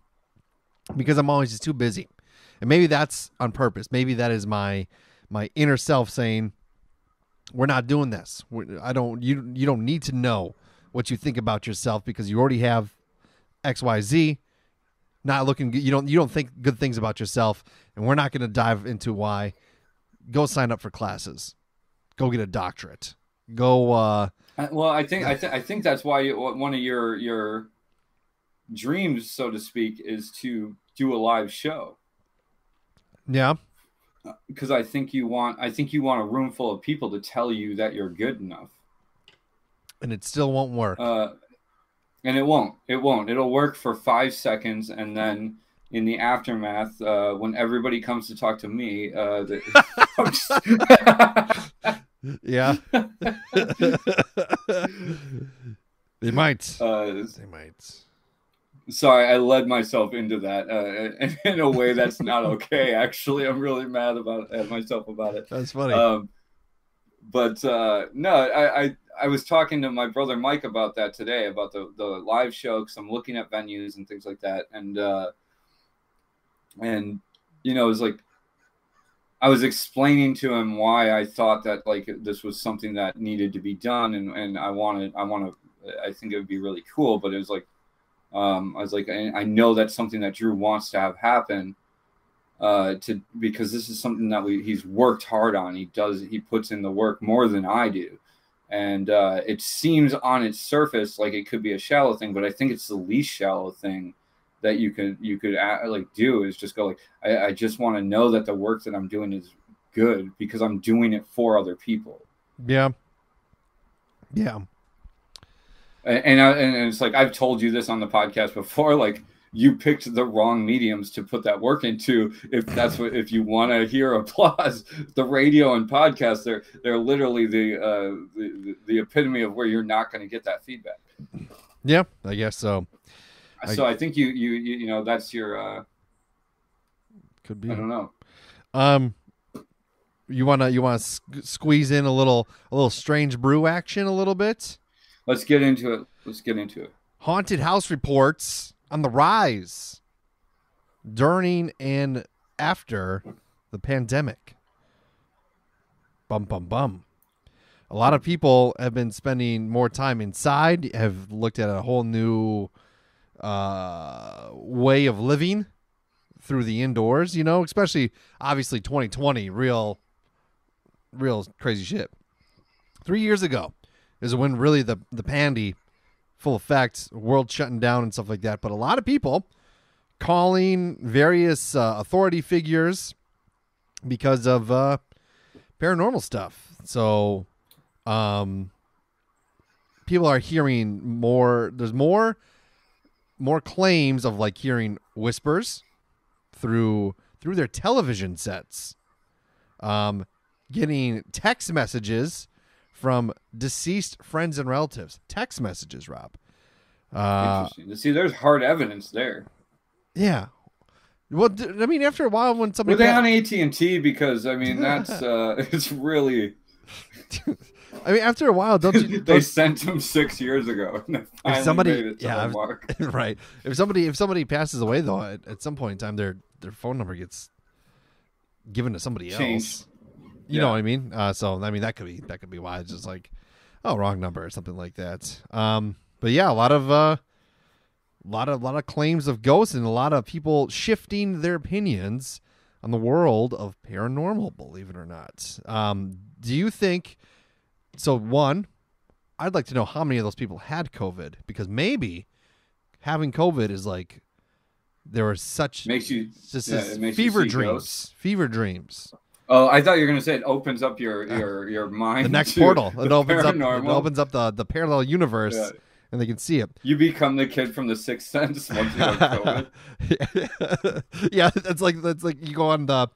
S1: because I'm always just too busy. And maybe that's on purpose. Maybe that is my inner self saying, we're not doing this. You don't need to know what you think about yourself because you already have XYZ. Not looking good. You don't think good things about yourself, and we're not going to dive into why. Go sign up for classes. Go get a doctorate. Go.
S2: Well, I think that's why one of your dreams, so to speak, is to do a live show.
S1: Yeah.
S2: Because I think you want a room full of people to tell you that you're good enough.
S1: And it still won't work.
S2: And it won't. It'll work for 5 seconds, and then in the aftermath, when everybody comes to talk to me,
S1: Yeah. They might. They might.
S2: Sorry, I led myself into that in a way that's not okay. Actually, I'm really mad at myself about it.
S1: That's funny.
S2: But no, I was talking to my brother Mike about that today, about the live show, because I'm looking at venues and things like that, and you know, it was like I was explaining to him why I thought that like this was something that needed to be done, and I think it would be really cool, but it was like I was like, I know that's something that Drew wants to have happen, because this is something that he's worked hard on. He puts in the work more than I do. And it seems on its surface like it could be a shallow thing, but I think it's the least shallow thing that you could like do, is just go like, I just want to know that the work that I'm doing is good because I'm doing it for other people.
S1: Yeah.
S2: And it's like, I've told you this on the podcast before, like, you picked the wrong mediums to put that work into. If you want to hear applause, the radio and podcast, they're literally the epitome of where you're not going to get that feedback.
S1: Yeah, I guess so.
S2: So I think you know, that's your
S1: could be.
S2: I don't know.
S1: You wanna squeeze in a little strange brew action a little bit?
S2: Let's get into it.
S1: Haunted house reports on the rise during and after the pandemic. Bum, bum, bum. A lot of people have been spending more time inside, have looked at a whole new way of living through the indoors, you know, especially obviously 2020, real crazy shit. 3 years ago is when really the pandy full effect, world shutting down and stuff like that. But a lot of people calling various authority figures because of paranormal stuff. So people are hearing more. There's more claims of like hearing whispers through their television sets, getting text messages from deceased friends and relatives. Text messages, Rob.
S2: Interesting. See, there's hard evidence there.
S1: Yeah. Well, I mean, after a while, when somebody
S2: were they on AT&T? Because I mean, that's it's really.
S1: I mean, after a while, don't you?
S2: They sent him 6 years ago. And
S1: if somebody,
S2: made it to mark.
S1: Right. If somebody passes away, though, at some point in time, their phone number gets given to somebody else. You know what I mean? So I mean, that could be why it's just like, oh, wrong number or something like that. But yeah, a lot of claims of ghosts and a lot of people shifting their opinions on the world of paranormal, believe it or not. Do you think? So one, I'd like to know how many of those people had COVID, because maybe having COVID is like there were such
S2: makes you
S1: just
S2: fever dreams.
S1: Fever dreams.
S2: Oh, I thought you were going to say it opens up your mind.
S1: The next portal. It opens
S2: paranormal.
S1: up the parallel universe, and they can see it.
S2: You become the kid from The Sixth Sense once you have COVID.
S1: Yeah, that's like you go on the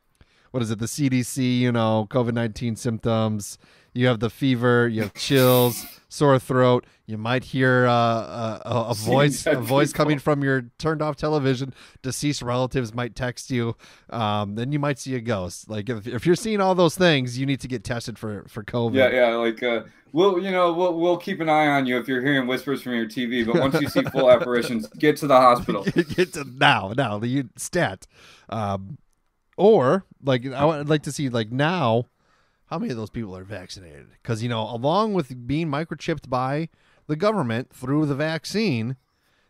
S1: CDC, you know, COVID-19 symptoms. You have the fever, you have chills, sore throat. You might hear a voice coming from your turned off television. Deceased relatives might text you. Then you might see a ghost. Like if you're seeing all those things, you need to get tested for COVID.
S2: Yeah. Like we'll keep an eye on you if you're hearing whispers from your TV. But once you see full apparitions, get to the hospital.
S1: Get to now. You stat. Or like I would like to see like now. How many of those people are vaccinated? Because, you know, along with being microchipped by the government through the vaccine,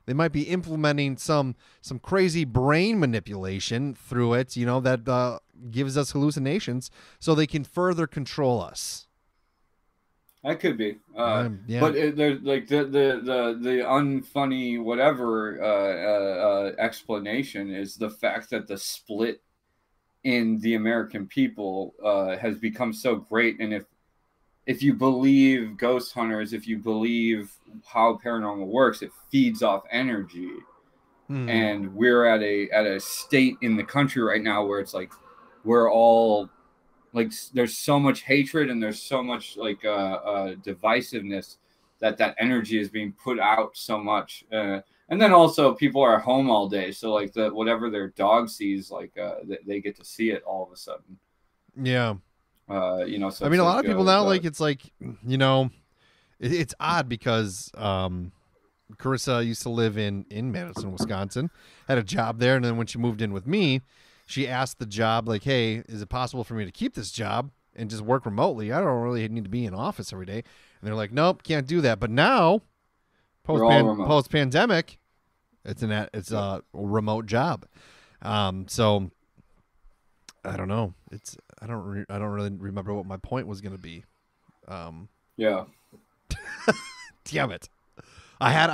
S1: they might be implementing some crazy brain manipulation through it, you know, that gives us hallucinations so they can further control us.
S2: That could be.
S1: Yeah.
S2: But there's like the unfunny whatever explanation is the fact that the split in the American people has become so great. And if you believe ghost hunters, if you believe how paranormal works, it feeds off energy. and we're at a state in the country right now where it's like we're all like there's so much hatred and there's so much like divisiveness that energy is being put out so much. And then also people are home all day, so like whatever their dog sees, like they get to see it all of a sudden.
S1: Yeah.
S2: You know, so
S1: I mean, a lot of people now, like, it's like, you know, it's odd because Carissa used to live in Madison, Wisconsin, had a job there, and then when she moved in with me, she asked the job, like, hey, is it possible for me to keep this job and just work remotely? I don't really need to be in office every day. And they're like, nope, can't do that. But now, post-pandemic, it's a remote job. So I don't know. I don't really remember what my point was going to be.
S2: Yeah.
S1: Damn it. I had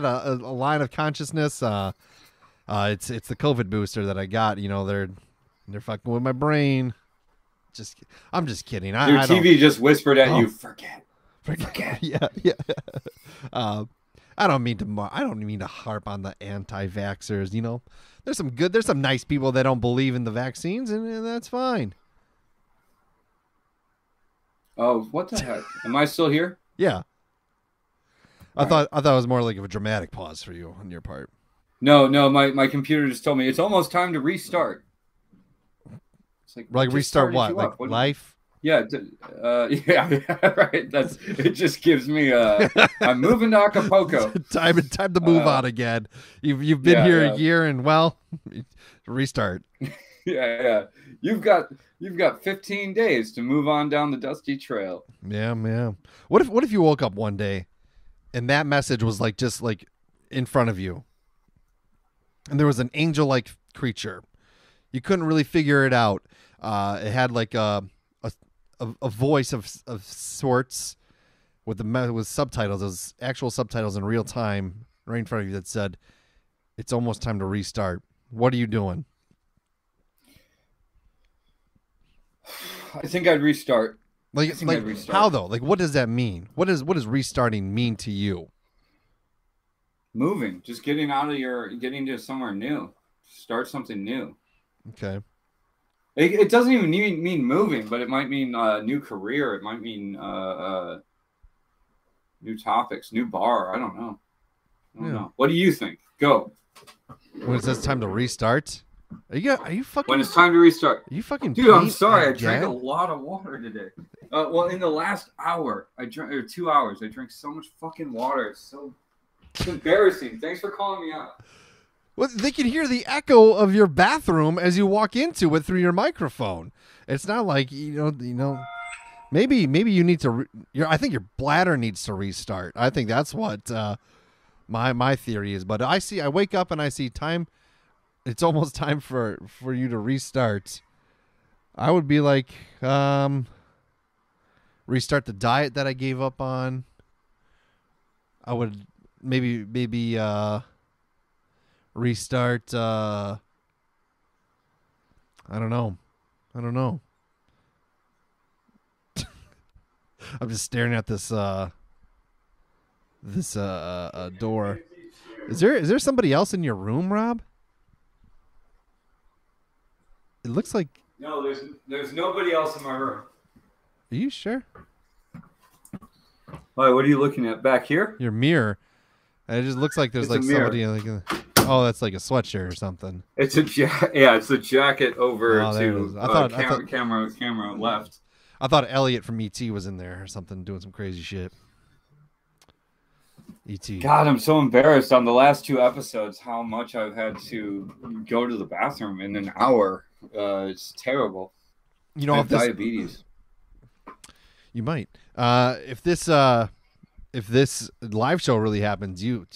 S1: a line of consciousness. It's the COVID booster that I got. You know, they're fucking with my brain. I'm just kidding.
S2: Your TV just whispered at you, forget.
S1: Yeah. I don't mean to harp on the anti-vaxxers. You know, there's some nice people that don't believe in the vaccines, and that's fine.
S2: Oh, what the heck? Am I still here?
S1: Yeah. I thought it was more like a dramatic pause for you on your part.
S2: No, my computer just told me it's almost time to restart. It's
S1: like restart what? Like life?
S2: Yeah, yeah, right. It just gives me I'm moving to Acapulco.
S1: time to move on again. You've been here a year and restart.
S2: Yeah. You've got 15 days to move on down the dusty trail.
S1: Yeah. What if you woke up one day and that message was like just like in front of you, and there was an angel-like creature. You couldn't really figure it out. It had like a voice of sorts with subtitles, those actual subtitles in real time, right in front of you that said, "It's almost time to restart." What are you doing?
S2: I think I'd restart.
S1: Like how though? Like, what does that mean? What does restarting mean to you?
S2: Moving, just getting to somewhere new, start something new.
S1: Okay.
S2: It doesn't even mean moving, but it might mean new career. It might mean new topics, new bar. I don't know. I don't know. What do you think? Go.
S1: When it says time to restart, are you fucking?
S2: When it's time to restart,
S1: are you fucking?
S2: Dude, I'm sorry. I drank a lot of water today. Well, in the last hour, I drank, or 2 hours, I drank so much fucking water. It's embarrassing. Thanks for calling me out.
S1: Well, they can hear the echo of your bathroom as you walk into it through your microphone. It's not like you know. Maybe you need to. I think your bladder needs to restart. I think that's what my theory is. But I wake up and I see time. It's almost time for you to restart. I would be like, restart the diet that I gave up on. I would maybe restart. I don't know. I'm just staring at this door. Is there somebody else in your room, Rob? It looks like
S2: no. There's nobody else in my room.
S1: Are you sure?
S2: Why? What are you looking at back here?
S1: Your mirror. And it just looks like there's like somebody like. Oh, that's like a sweatshirt or something.
S2: It's a it's a jacket over to
S1: I thought
S2: camera left.
S1: I thought Elliot from E.T. was in there or something doing some crazy shit. E.T.
S2: God, I'm so embarrassed on the last 2 episodes how much I've had to go to the bathroom in an hour. It's terrible.
S1: You know,
S2: I have diabetes.
S1: You might. If this live show really happens, you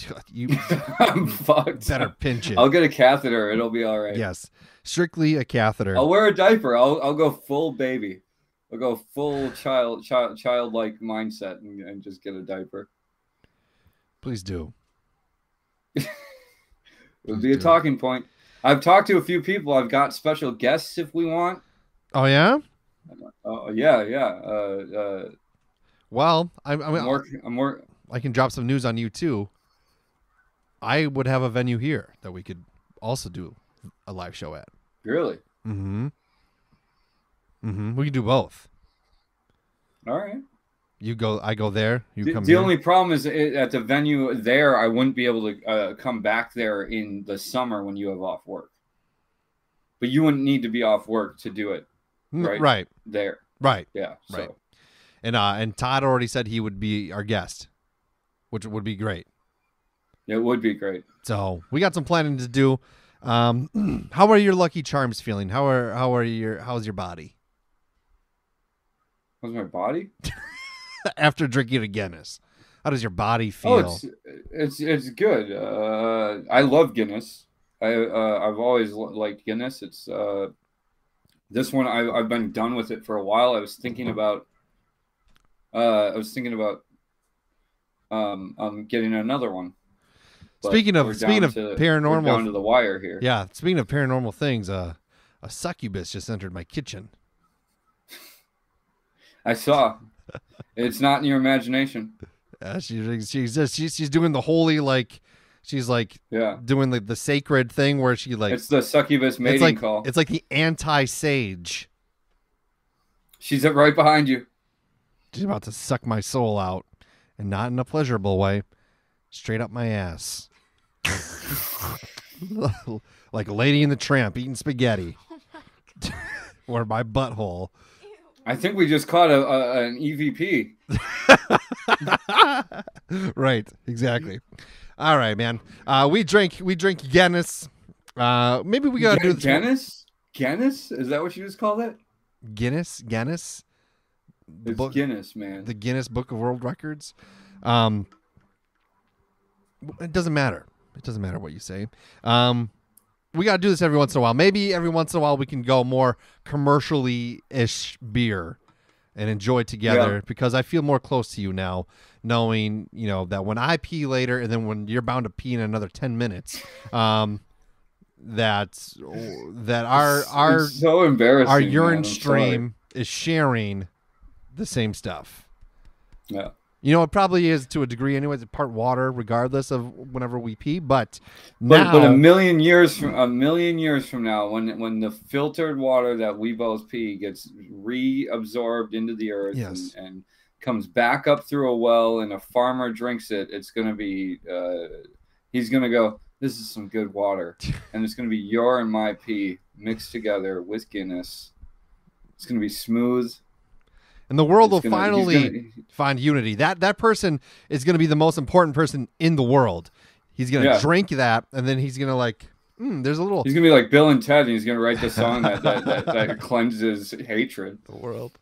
S2: I'm fucked.
S1: Better pinch it.
S2: I'll get a catheter. It'll be all right.
S1: Yes, strictly a catheter.
S2: I'll wear a diaper. I'll go full baby. I'll go full childlike mindset and just get a diaper.
S1: Please do.
S2: It would be a talking point. I've talked to a few people. I've got special guests if we want.
S1: Oh yeah.
S2: Yeah.
S1: Well, I'm
S2: more.
S1: I can drop some news on you too. I would have a venue here that we could also do a live show at.
S2: Really?
S1: Mm-hmm. We can do both.
S2: All right.
S1: I go there. You come
S2: The
S1: here.
S2: only problem is at the venue there, I wouldn't be able to come back there in the summer when you have off work. But you wouldn't need to be off work to do it, right?
S1: Right.
S2: There.
S1: Right.
S2: Yeah. So.
S1: Right. And Todd already said he would be our guest, which would be great.
S2: It would be great.
S1: So we got some planning to do. How are your Lucky Charms feeling? How's your body
S2: How's my body?
S1: after drinking a Guinness? How does your body feel?
S2: Oh, it's good. I love Guinness. I've always liked Guinness. It's this one I've been done with it for a while. I was thinking about getting another one. But
S1: speaking of
S2: paranormal,
S1: paranormal,
S2: we're down to the wire here.
S1: Yeah, speaking of paranormal things, a succubus just entered my kitchen.
S2: I saw. It's not in your imagination.
S1: She's doing the holy, like, she's like doing the sacred thing where she like
S2: it's the succubus mating call.
S1: It's like the anti-sage.
S2: She's right behind you.
S1: She's about to suck my soul out, and not in a pleasurable way, straight up my ass. Like Lady in the Tramp eating spaghetti. Or my butthole.
S2: I think we just caught an EVP.
S1: Right, exactly. All right, man. We drink Guinness. Maybe we gotta do this.
S2: Guinness? Is that what you just called it?
S1: Guinness.
S2: It's Guinness, man.
S1: The Guinness Book of World Records. It doesn't matter. It doesn't matter what you say. We got to do this every once in a while. Maybe every once in a while we can go more commercially-ish beer and enjoy together because I feel more close to you now, knowing, that when I pee later and then when you're bound to pee in another 10 minutes, that our
S2: it's so embarrassing.
S1: Our urine stream is sharing the same stuff.
S2: Yeah.
S1: It probably is to a degree anyways, it's part water regardless of whenever we pee, but
S2: a million years from now, when the filtered water that we both pee gets reabsorbed into the earth and comes back up through a well and a farmer drinks it, it's going to be he's going to go, this is some good water. And it's going to be your and my pee mixed together with Guinness. It's going to be smooth.
S1: And the world will finally find unity. That person is going to be the most important person in the world. He's going to drink that, and then he's going to there's a little.
S2: He's going to be like Bill and Ted, and he's going to write the song that cleanses hatred.
S1: The world.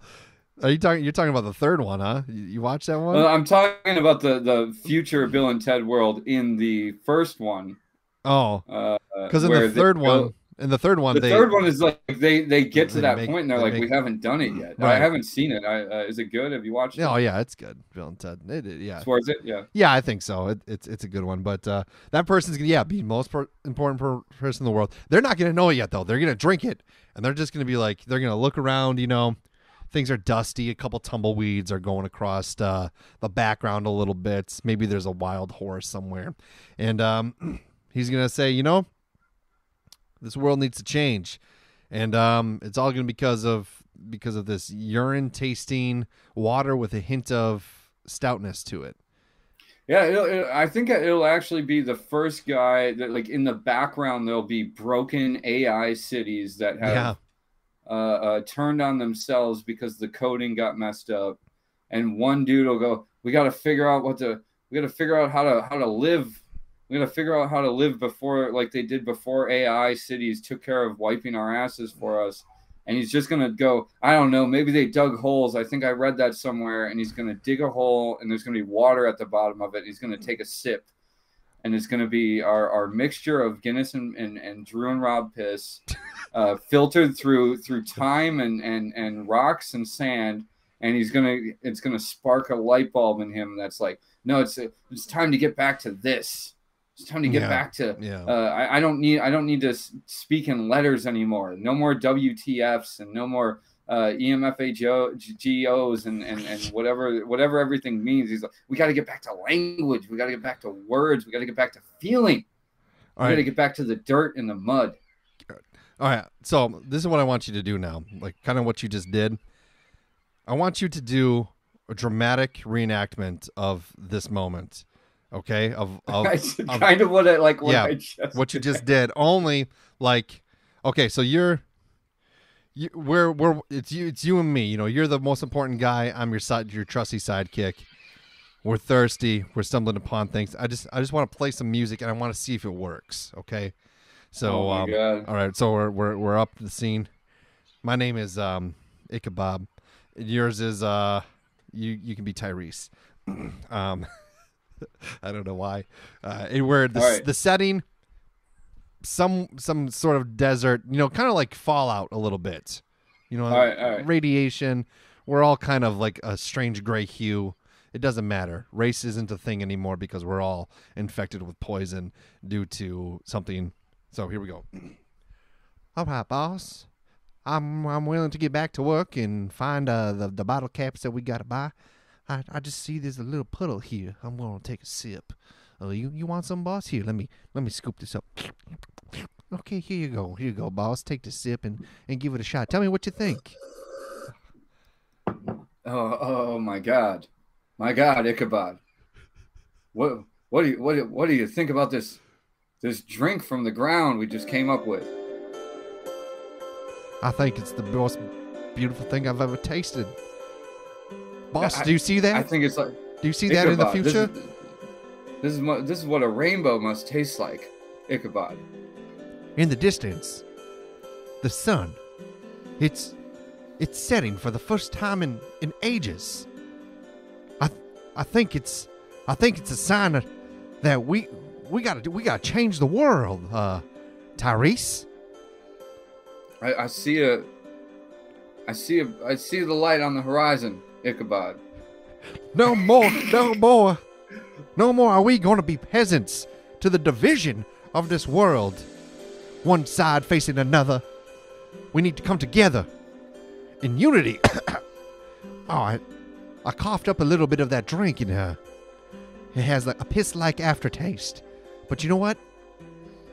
S1: You're talking about the third one, huh? You watched that one?
S2: I'm talking about the future Bill and Ted world in the first one.
S1: Oh, because in the third one. In the third one,
S2: the third one is like they get to that point and they're like, we haven't done it yet. Right. I haven't seen it. Is it good? Have you watched it?
S1: Oh yeah, it's good. Bill and Ted.
S2: It's worth it. Yeah.
S1: Yeah, I think so. It's a good one. But that person's gonna be the most important person in the world. They're not gonna know it yet though. They're gonna drink it and they're just gonna be like, they're gonna look around. Things are dusty. A couple tumbleweeds are going across the background a little bit. Maybe there's a wild horse somewhere, and he's gonna say, this world needs to change, and it's all going to be because of this urine tasting water with a hint of stoutness to it.
S2: Yeah, I think it'll actually be the first guy that, like, in the background there'll be broken AI cities that have turned on themselves because the coding got messed up, and one dude will go, we got to figure out how to live. We got to figure out how to live before, like they did before AI cities took care of wiping our asses for us. And he's just going to go, I don't know, maybe they dug holes. I think I read that somewhere. And he's going to dig a hole and there's going to be water at the bottom of it. He's going to take a sip. And it's going to be our mixture of Guinness and Drew and Rob piss, filtered through time and rocks and sand. And it's going to spark a light bulb in him that's like, no, it's time to get back to this. It's time to get back to. I don't need to speak in letters anymore. No more WTFs and no more EMFAGOs and whatever everything means. He's like, we got to get back to language. We got to get back to words. We got to get back to feeling. We got to get back to the dirt and the mud.
S1: All right. So this is what I want you to do now, like kind of what you just did. I want you to do a dramatic reenactment of this moment. Okay. Of
S2: kind of what I like. What I just
S1: what you just did. Only like, okay. So it's you and me. You know, you're the most important guy. I'm your trusty sidekick. We're thirsty. We're stumbling upon things. I just want to play some music and I want to see if it works. Okay. So,
S2: oh my God.
S1: All right. So we're up to the scene. My name is Ichabod. Yours is you can be Tyrese. I don't know why. The setting, some sort of desert, you know, kind of like Fallout a little bit. You know,
S2: all right.
S1: Radiation. We're all kind of like a strange gray hue. It doesn't matter. Race isn't a thing anymore because we're all infected with poison due to something. So here we go. All right, boss. I'm willing to get back to work and find the bottle caps that we gotta buy. I just see there's a little puddle here. I'm gonna take a sip. You want some, boss? Here, let me scoop this up. Okay, here you go. Here you go, boss. Take the sip and give it a shot. Tell me what you think.
S2: Oh my God, Ichabod. What do you think about this drink from the ground we just came up with?
S1: I think it's the most beautiful thing I've ever tasted. Boss, do you see that?
S2: I think it's like.
S1: Do you see
S2: Ichabod,
S1: that in the future?
S2: This is what a rainbow must taste like, Ichabod.
S1: In the distance, the sun. It's setting for the first time in ages. I think it's a sign that we gotta change the world, Tyrese.
S2: I see the light on the horizon, Ichabod.
S1: No more are we going to be peasants to the division of this world. One side facing another. We need to come together in unity. I coughed up a little bit of that drink in her. It has like a piss-like aftertaste. But you know what?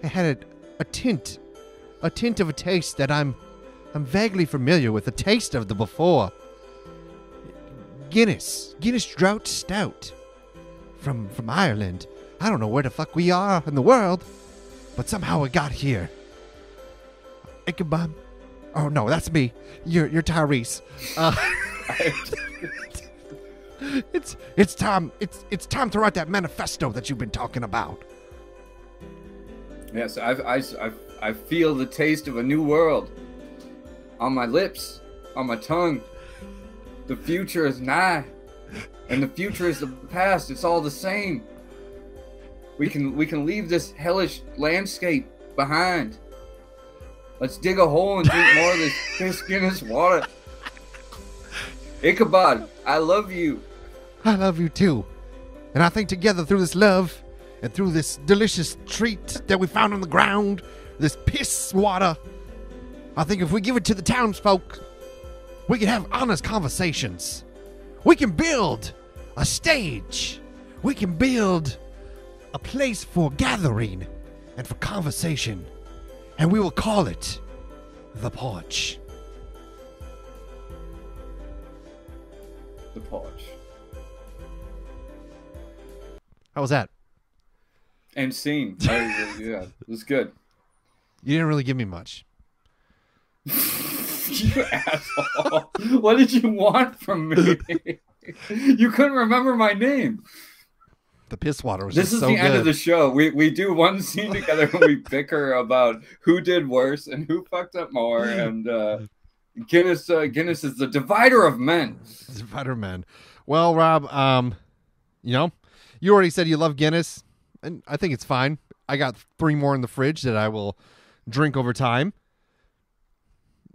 S1: It had a tint of a taste that I'm vaguely familiar with. The taste of the before. Guinness Drought Stout from Ireland. I don't know where the fuck we are in the world, but somehow it got here. Ichabod. Oh no, that's me. You're Tyrese. It's time to write that manifesto that you've been talking about.
S2: Yes, I feel the taste of a new world on my lips, on my tongue. The future is nigh, and the future is the past. It's all the same. We can leave this hellish landscape behind. Let's dig a hole and drink more of this Guinness water. Ichabod, I love you.
S1: I love you too. And I think together through this love and through this delicious treat that we found on the ground, this piss water, I think if we give it to the townsfolk, we can have honest conversations. We can build a stage. We can build a place for gathering and for conversation. And we will call it the porch.
S2: The porch.
S1: How was that?
S2: And scene. Yeah, it was good.
S1: You didn't really give me much.
S2: You asshole. What did you want from me? You couldn't remember my name.
S1: The piss water was
S2: This
S1: just
S2: is
S1: so
S2: the
S1: good.
S2: end of the show. We do one scene together and we bicker about who did worse and who fucked up more. And Guinness is the divider of men.
S1: Divider of men. Well, Rob, you already said you love Guinness, and I think it's fine. I got 3 more in the fridge that I will drink over time.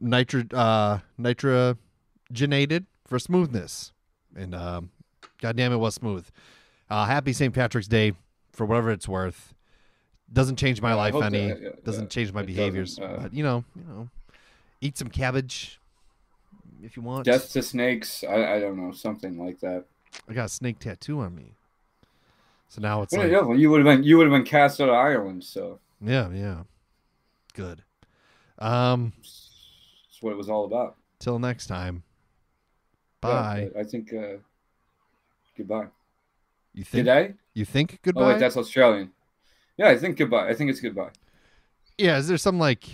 S1: Nitrogenated for smoothness, and goddamn, it was smooth. Happy St. Patrick's Day for whatever it's worth. Doesn't change my life any. Doesn't change my behaviors. But you know, eat some cabbage. if you want.
S2: Death to snakes. I don't know, something like that.
S1: I got a snake tattoo on me. So now it's
S2: Well,
S1: like,
S2: yeah, well, you would have been cast out of Ireland, so
S1: yeah. Good.
S2: that's what it was all about.
S1: Till next time.
S2: Yeah,
S1: Bye.
S2: I think goodbye.
S1: You think?
S2: G'day?
S1: You think goodbye?
S2: Oh wait, that's Australian. Yeah, I think goodbye. I think it's goodbye.
S1: Yeah. Is there some like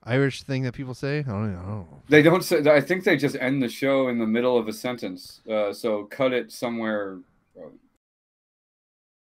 S1: Irish thing that people say? I don't know.
S2: They don't say. I think they just end the show in the middle of a sentence. So cut it somewhere